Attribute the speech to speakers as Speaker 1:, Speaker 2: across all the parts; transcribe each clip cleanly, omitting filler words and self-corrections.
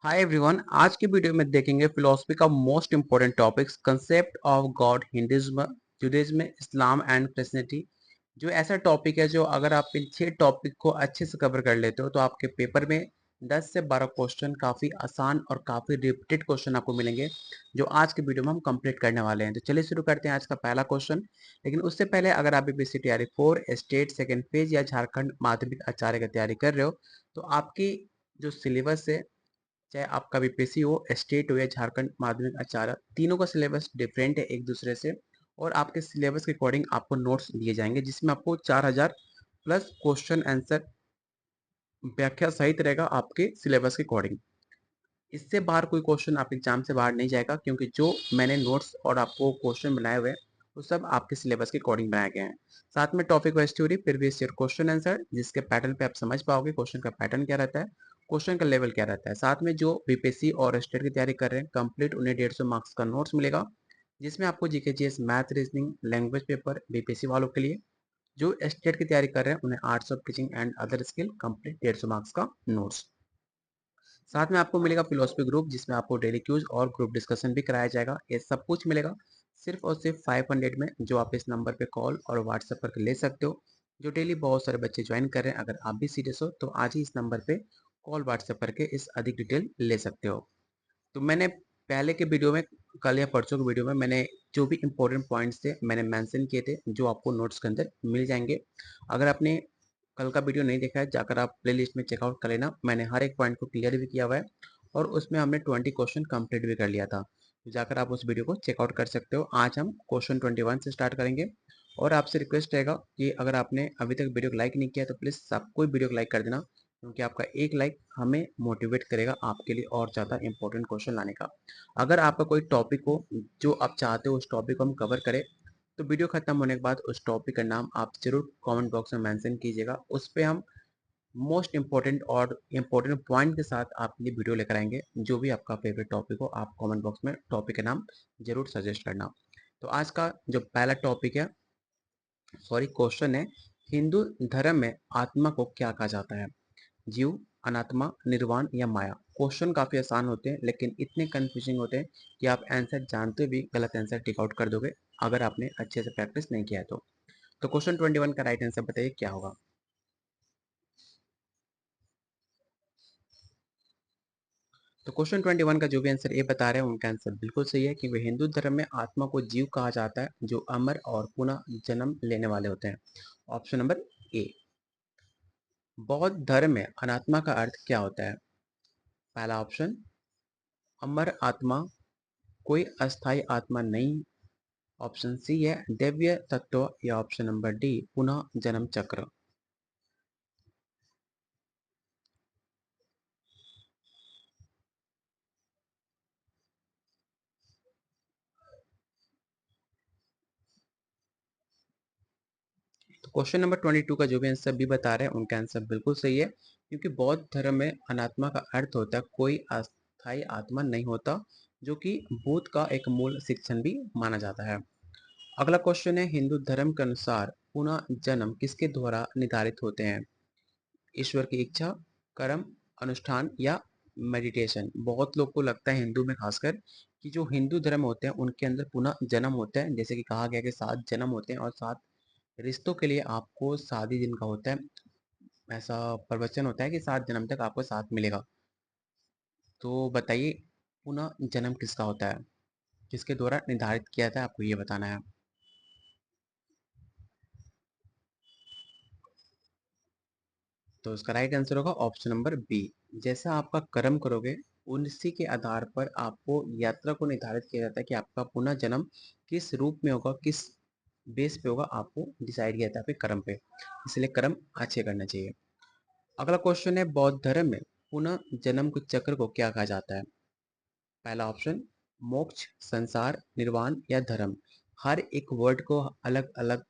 Speaker 1: Hi everyone, आज की video में देखेंगे फिलोसफी का most important topics concept of God, Hinduism, Judaism, Islam and Christianity. जो ऐसा टॉपिक है जो अगर आप इन 6 टॉपिक को अच्छे से कवर कर लेते हो तो आपके पेपर में 10 से 12 क्वेश्चन काफ़ी आसान और काफ़ी रिपीटेड क्वेश्चन आपको मिलेंगे, जो आज के वीडियो में हम कंप्लीट करने वाले हैं। तो चलिए शुरू करते हैं आज का पहला क्वेश्चन। लेकिन उससे पहले अगर आप बीपीएससी तैयारी 4 स्टेट सेकेंड फेज या झारखंड माध्यमिक आचार्य की तैयारी कर रहे हो तो आपकी जो सिलेबस है, चाहे आपका बीपीएससी हो, स्टेट हो या झारखंड माध्यमिक आचार्य, तीनों का सिलेबस डिफरेंट है एक दूसरे से। और आपके सिलेबस के अकॉर्डिंग आपको नोट्स दिए जाएंगे जिसमें आपको 4000 प्लस क्वेश्चन आंसर व्याख्या सहित रहेगा आपके सिलेबस के अकॉर्डिंग। इससे बाहर कोई क्वेश्चन आपके एग्जाम से बाहर नहीं जाएगा, क्योंकि जो मैंने नोट्स और आपको क्वेश्चन बनाए हुए हैं वो सब आपके सिलेबस के अकॉर्डिंग बनाए गए हैं। साथ में topic wise theory, previous year question answer, जिसके पैटर्न पे आप समझ पाओगे क्वेश्चन का पैटर्न क्या रहता है, क्वेश्चन का लेवल क्या रहता है। साथ में जो बीपीएससी और स्टेट की तैयारी कर रहे हैं कंप्लीट उन्हें 150 मार्क्स का नोट्स मिलेगा, जिसमें आपको GK GS, math, reasoning, language paper BPSC वालों के लिए। जो स्टेट की तैयारी कर रहे हैं उन्हें arts of teaching and other skill complete 150 marks का नोट्स। साथ में आपको मिलेगा फिलोसफी ग्रुप, जिसमें आपको डेली क्यूज और ग्रुप डिस्कशन भी कराया जाएगा। ये सब कुछ मिलेगा सिर्फ और सिर्फ 500 में, जो आप इस नंबर पे कॉल और व्हाट्सएप करके ले सकते हो। जो डेली बहुत सारे बच्चे ज्वाइन कर रहे हैं, अगर आप भी सीरियस हो तो आज ही इस नंबर पे कॉल व्हाट्सएप करके इस अधिक डिटेल ले सकते हो। तो मैंने पहले के वीडियो में, कल या परसों के वीडियो में, मैंने जो भी इंपॉर्टेंट पॉइंट्स थे मैंने मेंशन किए थे, जो आपको नोट्स के अंदर मिल जाएंगे। अगर आपने कल का वीडियो नहीं देखा है, जाकर आप प्लेलिस्ट में चेकआउट कर लेना। मैंने हर एक पॉइंट को क्लियर भी किया हुआ है और उसमें हमने 20 क्वेश्चन कंप्लीट भी कर लिया था। तो जाकर आप उस वीडियो को चेकआउट कर सकते हो। आज हम क्वेश्चन 21 से स्टार्ट करेंगे और आपसे रिक्वेस्ट रहेगा कि अगर आपने अभी तक वीडियो को लाइक नहीं किया तो प्लीज़ सब कोई वीडियो को लाइक कर देना, क्योंकि आपका एक लाइक हमें मोटिवेट करेगा आपके लिए और ज़्यादा इंपॉर्टेंट क्वेश्चन लाने का। अगर आपका कोई टॉपिक हो जो आप चाहते हो उस टॉपिक को हम कवर करें, तो वीडियो खत्म होने के बाद उस टॉपिक का नाम आप जरूर कमेंट बॉक्स में मेंशन कीजिएगा। उस पर हम मोस्ट इंपॉर्टेंट और इम्पोर्टेंट पॉइंट के साथ आपके लिए वीडियो लेकर आएंगे। जो भी आपका फेवरेट टॉपिक हो आप कमेंट बॉक्स में टॉपिक का नाम जरूर सजेस्ट करना। तो आज का जो पहला टॉपिक है, सॉरी क्वेश्चन है, हिंदू धर्म में आत्मा को क्या कहा जाता है? जीव, अनात्मा, निर्वाण या माया? क्वेश्चन काफी आसान होते हैं लेकिन इतने कंफ्यूजिंग होते हैं कि आप आंसर जानते भी गलत आंसर टिक आउट कर दोगे अगर आपने अच्छे से प्रैक्टिस नहीं किया है तो क्वेश्चन 21 का राइट आंसर बताइए क्या होगा? तो क्वेश्चन 21 का जो भी आंसर ए बता रहे हैं उनका आंसर बिल्कुल सही है, कि वे हिंदू धर्म में आत्मा को जीव कहा जाता है जो अमर और पुनः जन्म लेने वाले होते हैं। Option number A. बौद्ध धर्म में अनात्मा का अर्थ क्या होता है? पहला ऑप्शन, अमर आत्मा, कोई अस्थाई आत्मा नहीं। ऑप्शन सी है दिव्य तत्व, या ऑप्शन नंबर डी पुनः जन्म चक्र। तो क्वेश्चन नंबर 22 का जो भी आंसर भी बता रहे हैं उनका आंसर बिल्कुल सही है, क्योंकि बौद्ध धर्म में अनात्मा का अर्थ होता है कोई अस्थाई आत्मा नहीं होता, जो कि भूत का एक मूल शिक्षण भी माना जाता है। अगला क्वेश्चन है, हिंदू धर्म के अनुसार पुनः जन्म किसके द्वारा निर्धारित होते हैं? ईश्वर की इच्छा, कर्म, अनुष्ठान या मेडिटेशन? बहुत लोग को लगता है हिंदू में खासकर कि जो हिंदू धर्म होते हैं उनके अंदर पुनः जन्म होता है, जैसे कि कहा गया कि 7 जन्म होते हैं और 7 रिश्तों के लिए आपको 7 ही दिन का होता है। ऐसा प्रवचन होता है कि 7 जन्म तक आपको साथ मिलेगा। तो बताइए, पुनः जन्म किसका होता है, किसके द्वारा निर्धारित किया था, आपको ये बताना है। तो इसका राइट आंसर होगा ऑप्शन नंबर बी। जैसा आपका कर्म करोगे उसी के आधार पर आपको यात्रा को निर्धारित किया जाता है कि आपका पुनः जन्म किस रूप में होगा, किस बेस पे होगा, आपको डिसाइड किया जाता है आपके कर्म पे। इसलिए कर्म अच्छे करना चाहिए। अगला क्वेश्चन है, बौद्ध धर्म में पुनः जन्म के चक्र को क्या कहा जाता है? पहला ऑप्शन, मोक्ष, संसार, निर्वाण या धर्म? हर एक वर्ड को अलग अलग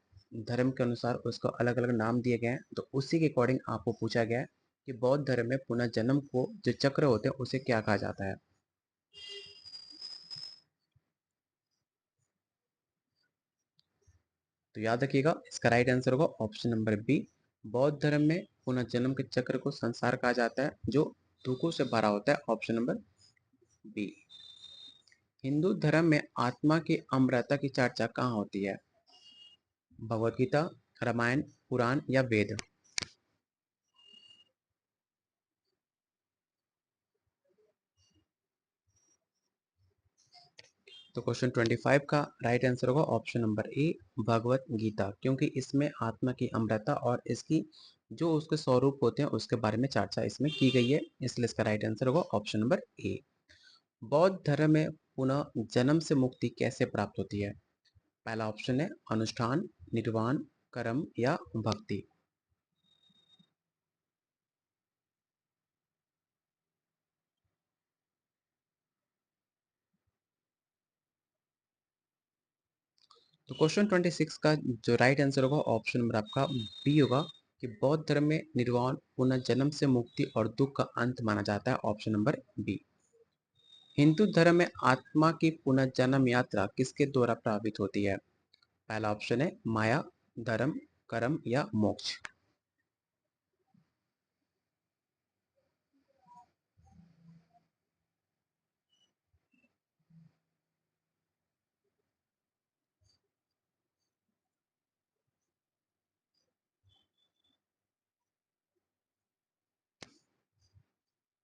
Speaker 1: धर्म के अनुसार उसको अलग अलग नाम दिए गए हैं, तो उसी के अकॉर्डिंग आपको पूछा गया है कि बौद्ध धर्म में पुनः जन्म को जो चक्र होते हैं उसे क्या कहा जाता है। तो याद रखिएगा, इसका राइट आंसर होगा ऑप्शन नंबर बी। बौद्ध धर्म में पुनः जन्म के चक्र को संसार कहा जाता है, जो दुखों से भरा होता है, ऑप्शन नंबर बी। हिंदू धर्म में आत्मा की अमरता की चर्चा कहाँ होती है? भगवत गीता, रामायण, पुराण या वेद? तो क्वेश्चन 25 का राइट आंसर होगा option number A, Bhagavad Gita, क्योंकि इसमें आत्मा की अमरता और इसकी जो उसके स्वरूप होते हैं उसके बारे में चर्चा इसमें की गई है, इसलिए इसका राइट आंसर होगा ऑप्शन नंबर ए। बौद्ध धर्म में पुनः जन्म से मुक्ति कैसे प्राप्त होती है? पहला ऑप्शन है अनुष्ठान, निर्वाण, कर्म या भक्ति। तो क्वेश्चन 26 का जो राइट आंसर होगा ऑप्शन नंबर आपका बी होगा कि बौद्ध धर्म में निर्वाण पुनः जन्म से मुक्ति और दुख का अंत माना जाता है, ऑप्शन नंबर बी। हिंदू धर्म में आत्मा की पुनर्जन्म यात्रा किसके द्वारा प्रभावित होती है? पहला ऑप्शन है माया, धर्म, कर्म या मोक्ष।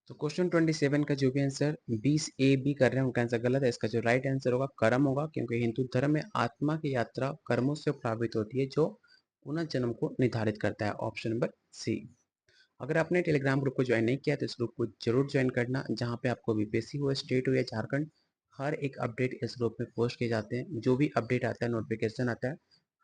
Speaker 1: तो क्वेश्चन 27 का जो भी आंसर 20 ए बी कर रहे हैं उनका आंसर गलत है। इसका जो राइट आंसर होगा कर्म होगा, क्योंकि हिंदू धर्म में आत्मा की यात्रा कर्मों से प्रभावित होती है जो पुनर्जन्म को निर्धारित करता है, ऑप्शन नंबर सी। अगर आपने टेलीग्राम ग्रुप को ज्वाइन नहीं किया तो इस ग्रुप को जरूर ज्वाइन करना, जहाँ पे आपको बीपीएससी हो, स्टेट हो या झारखंड, हर एक अपडेट इस ग्रुप में पोस्ट किए जाते हैं। जो भी अपडेट आता है, नोटिफिकेशन आता है,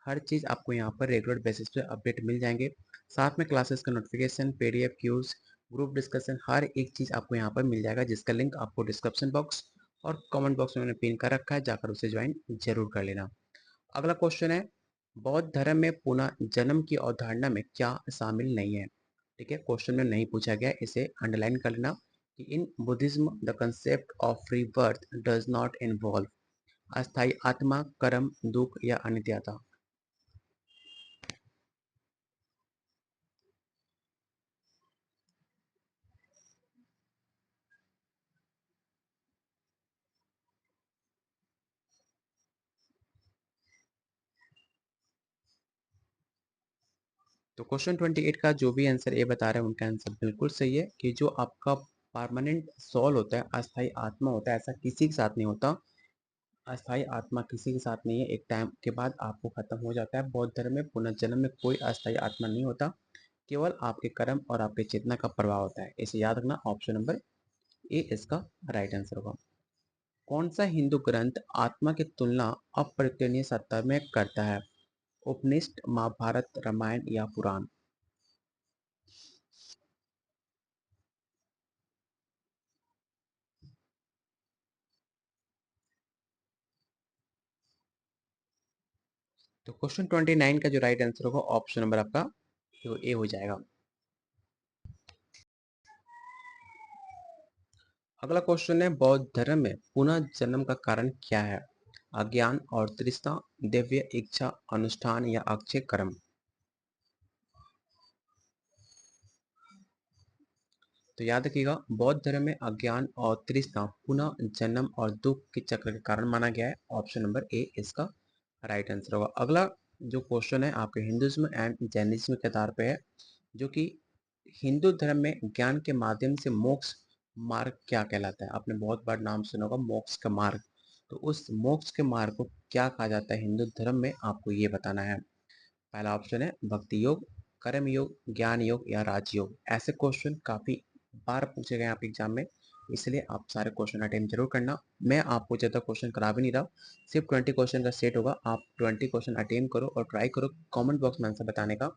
Speaker 1: हर चीज़ आपको यहाँ पर रेगुलर बेसिस पे अपडेट मिल जाएंगे। साथ में क्लासेस का notification, PDF, quiz, group discussion, हर एक चीज़ आपको यहाँ पर मिल जाएगा, जिसका लिंक आपको डिस्क्रिप्शन बॉक्स और कमेंट बॉक्स में मैंने पिन कर रखा है, जाकर उसे ज्वाइन जरूर कर लेना। अगला क्वेश्चन है बौद्ध धर्म में पुनः जन्म की अवधारणा में क्या शामिल नहीं है? ठीक है, क्वेश्चन में नहीं पूछा गया, इसे अंडरलाइन कर लेना कि in Buddhism the concept of rebirth does not involve अस्थाई आत्मा, कर्म, दुख या अनित्यता। तो क्वेश्चन 28 का जो भी आंसर ए बता रहे हैं उनका आंसर बिल्कुल सही है कि जो आपका परमानेंट सोल होता है, अस्थाई आत्मा होता है, ऐसा किसी के साथ नहीं होता। अस्थाई आत्मा किसी के साथ नहीं है, एक टाइम के बाद आपको खत्म हो जाता है। बौद्ध धर्म में पुनर्जन्म में कोई अस्थाई आत्मा नहीं होता, केवल आपके कर्म और आपके चेतना का प्रभाव होता है। इसे याद रखना, ऑप्शन नंबर ए इसका राइट आंसर होगा। कौन सा हिंदू ग्रंथ आत्मा की तुलना अपरिवर्तनीय सत्ता में करता है? उपनिषद, महाभारत, रामायण या पुराण? तो क्वेश्चन 29 का जो राइट आंसर होगा ऑप्शन नंबर आपका ए हो जाएगा। अगला क्वेश्चन है बौद्ध धर्म में पुनः जन्म का कारण क्या है? अज्ञान और तृष्णा, दिव्य इच्छा, अनुष्ठान या अक्षय कर्म? तो याद रखिएगा, बौद्ध धर्म में अज्ञान और तृष्णा पुनः जन्म और दुख के चक्र के कारण माना गया है, ऑप्शन नंबर ए इसका राइट आंसर होगा। अगला जो क्वेश्चन है आपके हिंदुज्म एंड जैनिज्म के आधार पे है, जो कि हिंदू धर्म में ज्ञान के माध्यम से मोक्ष मार्ग क्या कहलाता है? आपने बहुत बार नाम सुना होगा मोक्ष का मार्ग। तो उस मोक्ष के मार्ग को क्या कहा जाता है हिंदू धर्म में, आपको ये बताना है। पहला ऑप्शन है भक्ति योग, कर्म योग, ज्ञान योग या राजयोग। ऐसे क्वेश्चन काफी बार पूछे गए आप एग्जाम में, इसलिए आप सारे क्वेश्चन अटेम्प्ट जरूर करना। मैं आपको ज़्यादा क्वेश्चन करा भी नहीं रहा, सिर्फ 20 क्वेश्चन का सेट होगा। आप 20 क्वेश्चन अटेम्प्ट करो और ट्राई करो कमेंट बॉक्स में आंसर बताने का।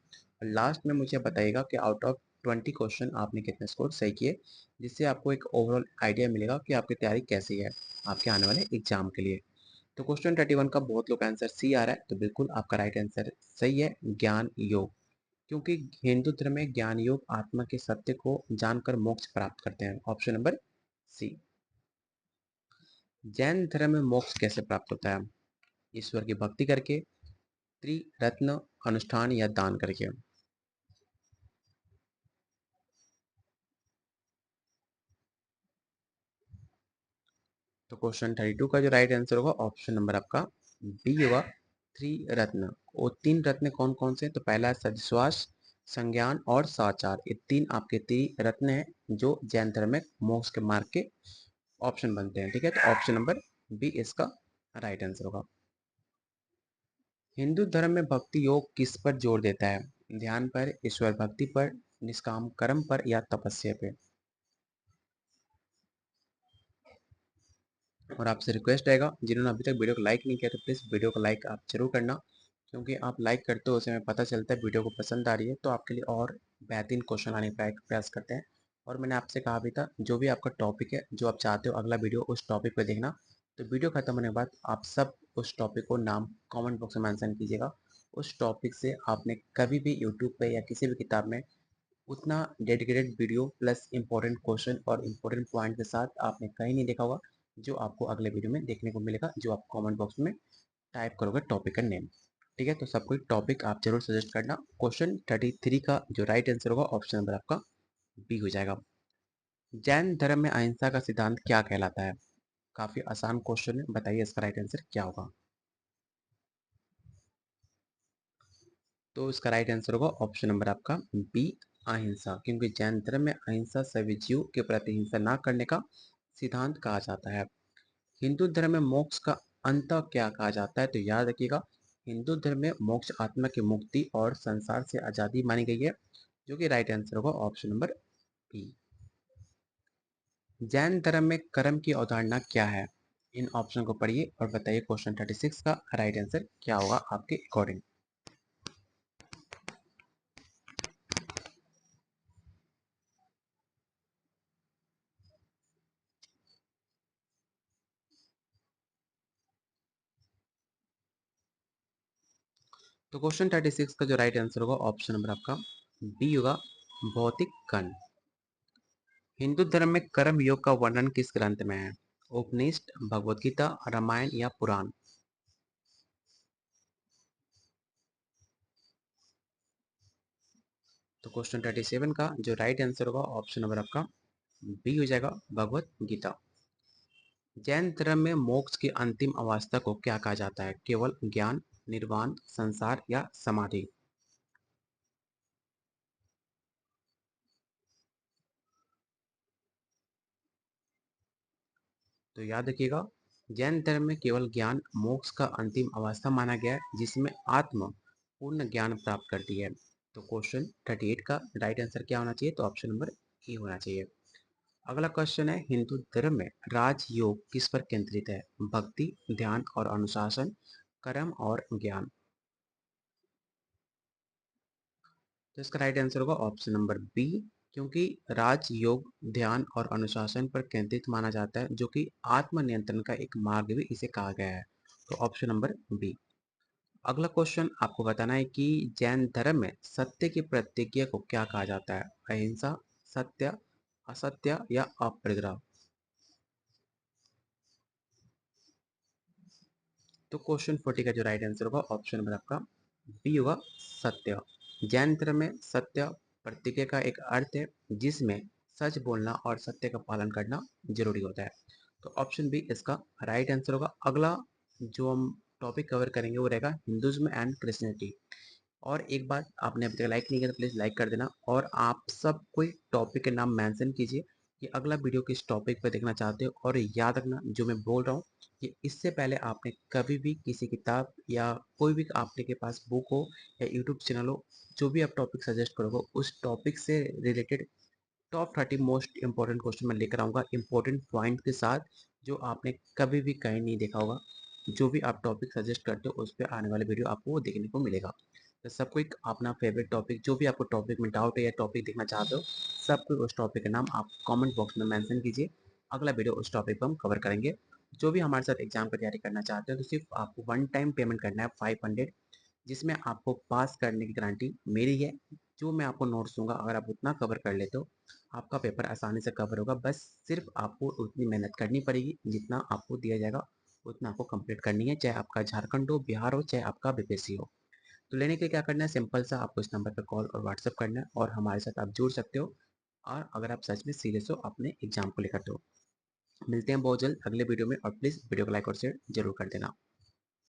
Speaker 1: लास्ट में मुझे बताइएगा कि आउट ऑफ 20 क्वेश्चन आपने कितने स्कोर सही किए, जिससे आपको एक ओवरऑल आइडिया मिलेगा कि आपकी तैयारी कैसी है आपके आने वाले एग्जाम के लिए। तो क्वेश्चन 31 का बहुत लोग आंसर सी आ रहा है, तो बिल्कुल आपका राइट आंसर सही है, ज्ञान योग। क्योंकि हिंदू धर्म में ज्ञान योग आत्मा के सत्य को जानकर मोक्ष प्राप्त करते हैं, ऑप्शन नंबर सी। जैन धर्म में मोक्ष कैसे प्राप्त होता है? ईश्वर की भक्ति करके, त्रिरत्न, अनुष्ठान या दान करके? तो क्वेश्चन 32 का जो राइट आंसर होगा ऑप्शन नंबर आपका बी होगा, 3 रत्न। वो 3 रत्न कौन कौन से हैं? तो पहला है सद्विश्वास, संज्ञान और सदाचार। ये 3 आपके 3 रत्न हैं जो जैन धर्म में मोक्ष के मार्ग के ऑप्शन बनते हैं। ठीक है, तो ऑप्शन नंबर बी इसका राइट आंसर होगा। हिंदू धर्म में भक्ति योग किस पर जोर देता है? ध्यान पर, ईश्वर भक्ति पर, निष्काम कर्म पर या तपस्या पे? और आपसे रिक्वेस्ट रहेगा, जिन्होंने अभी तक वीडियो को लाइक नहीं किया तो प्लीज़ वीडियो को लाइक आप जरूर करना, क्योंकि आप लाइक करते हो उससे हमें पता चलता है वीडियो को पसंद आ रही है, तो आपके लिए और बेहतरीन क्वेश्चन आने का प्रयास करते हैं। और मैंने आपसे कहा भी था, जो भी आपका टॉपिक है जो आप चाहते हो अगला वीडियो उस टॉपिक पर देखना, तो वीडियो खत्म होने के बाद आप सब उस टॉपिक को नाम कॉमेंट बॉक्स में मैंसन कीजिएगा। उस टॉपिक से आपने कभी भी यूट्यूब पर या किसी भी किताब में उतना dedicated video plus important question और इंपॉर्टेंट पॉइंट के साथ आपने कहीं नहीं देखा होगा, जो आपको अगले वीडियो में देखने को मिलेगा, जो आप कमेंट बॉक्स में टाइप करोगे टॉपिक का नेम। ठीक है, तो सब कोई टॉपिक आप जरूर सजेस्ट करना। क्वेश्चन 33 का जो राइट आंसर होगा ऑप्शन नंबर आपका बी हो जाएगा। जैन धर्म में अहिंसा का सिद्धांत क्या कहलाता है? काफी आसान क्वेश्चन है, बताइए इसका राइट आंसर क्या होगा? तो इसका राइट आंसर होगा ऑप्शन नंबर आपका बी, अहिंसा, क्योंकि जैन धर्म में अहिंसा सभी जीव के प्रति हिंसा न करने का सिद्धांत कहा जाता है। हिंदू धर्म में मोक्ष का अंत क्या कहा जाता है? तो याद रखिएगा, हिंदू धर्म में मोक्ष आत्मा की मुक्ति और संसार से आजादी मानी गई है, जो कि राइट आंसर होगा ऑप्शन नंबर बी। जैन धर्म में कर्म की अवधारणा क्या है? इन ऑप्शन को पढ़िए और बताइए क्वेश्चन 36 का राइट आंसर क्या होगा आपके अकॉर्डिंग। तो क्वेश्चन 36 का जो राइट आंसर होगा ऑप्शन नंबर आपका बी होगा, भौतिक कण। हिंदू धर्म में कर्म योग का वर्णन किस ग्रंथ में है? उपनिषद, भगवत गीता, रामायण या पुराण? तो क्वेश्चन 37 का जो राइट आंसर होगा ऑप्शन नंबर आपका बी हो जाएगा, भगवत गीता। जैन धर्म में मोक्ष की अंतिम अवस्था को क्या कहा जाता है? केवल ज्ञान, निर्वाण, संसार या समाधि? तो याद रखिएगा, जैन धर्म में केवल ज्ञान मोक्ष का अंतिम अवस्था माना गया है, जिसमें आत्मा पूर्ण ज्ञान प्राप्त करती है। तो क्वेश्चन 38 का राइट आंसर क्या होना चाहिए? तो ऑप्शन नंबर ए होना चाहिए। अगला क्वेश्चन है, हिंदू धर्म में राजयोग किस पर केंद्रित है? भक्ति, ध्यान और अनुशासन, कर्म और ज्ञान? तो इसका राइट आंसर होगा ऑप्शन नंबर बी, क्योंकि राजयोग ध्यान और अनुशासन पर केंद्रित माना जाता है, जो कि आत्मनियंत्रण का एक मार्ग भी इसे कहा गया है। तो ऑप्शन नंबर बी। अगला क्वेश्चन आपको बताना है कि जैन धर्म में सत्य की प्रतिज्ञा को क्या कहा जाता है? अहिंसा, सत्य, असत्य या अप्रतिग्रह? तो क्वेश्चन 40 का जो राइट आंसर होगा ऑप्शन नंबर आपका बी होगा, सत्य। जैन धर्म में सत्य प्रतिज्ञा का एक अर्थ है जिसमें सच बोलना और सत्य का पालन करना जरूरी होता है। तो ऑप्शन बी इसका राइट आंसर होगा। अगला जो हम टॉपिक कवर करेंगे वो रहेगा हिंदुज्म एंड क्रिश्चियनिटी। और एक बात, आपने अभी तक लाइक नहीं किया तो प्लीज़ लाइक कर देना, और आप सब कोई टॉपिक के नाम मेंशन कीजिए कि अगला वीडियो किस टॉपिक पर देखना चाहते हो। और याद रखना, जो मैं बोल रहा हूँ कि इससे पहले आपने कभी भी किसी किताब या कोई भी आपने के पास बुक हो या यूट्यूब चैनल हो, जो भी आप टॉपिक सजेस्ट करोगे उस टॉपिक से related top 30 most important question मैं लेकर आऊँगा, इंपॉर्टेंट पॉइंट के साथ, जो आपने कभी भी कहीं नहीं देखा होगा। जो भी आप टॉपिक सजेस्ट करते हो उस पे आने वाले वीडियो आपको वो देखने को मिलेगा। तो सबको एक अपना फेवरेट टॉपिक, जो भी आपको टॉपिक में डाउट है या टॉपिक देखना चाहते हो, सबको उस टॉपिक का नाम आप कमेंट बॉक्स में मेंशन कीजिए। अगला वीडियो उस टॉपिक पर हम कवर करेंगे। जो भी हमारे साथ एग्जाम की तैयारी करना चाहते हो तो सिर्फ आपको वन टाइम पेमेंट करना है 500, जिसमें आपको पास करने की गारंटी मेरी है। जो मैं आपको नोट्स दूंगा, अगर आप उतना कवर कर लेते हो आपका पेपर आसानी से कवर होगा। बस सिर्फ आपको उतनी मेहनत करनी पड़ेगी, जितना आपको दिया जाएगा उतना आपको कंप्लीट करनी है, चाहे आपका झारखंड हो, बिहार हो, चाहे आपका बीपीएससी हो। तो लेने के लिए क्या करना है, सिंपल सा आपको इस नंबर पर कॉल और व्हाट्सअप करना है और हमारे साथ आप जुड़ सकते हो। और अगर आप सच में सीरियस हो अपने एग्जाम को लेकर तो मिलते हैं बहुत जल्द अगले वीडियो में और प्लीज़ वीडियो को लाइक और शेयर ज़रूर कर देना।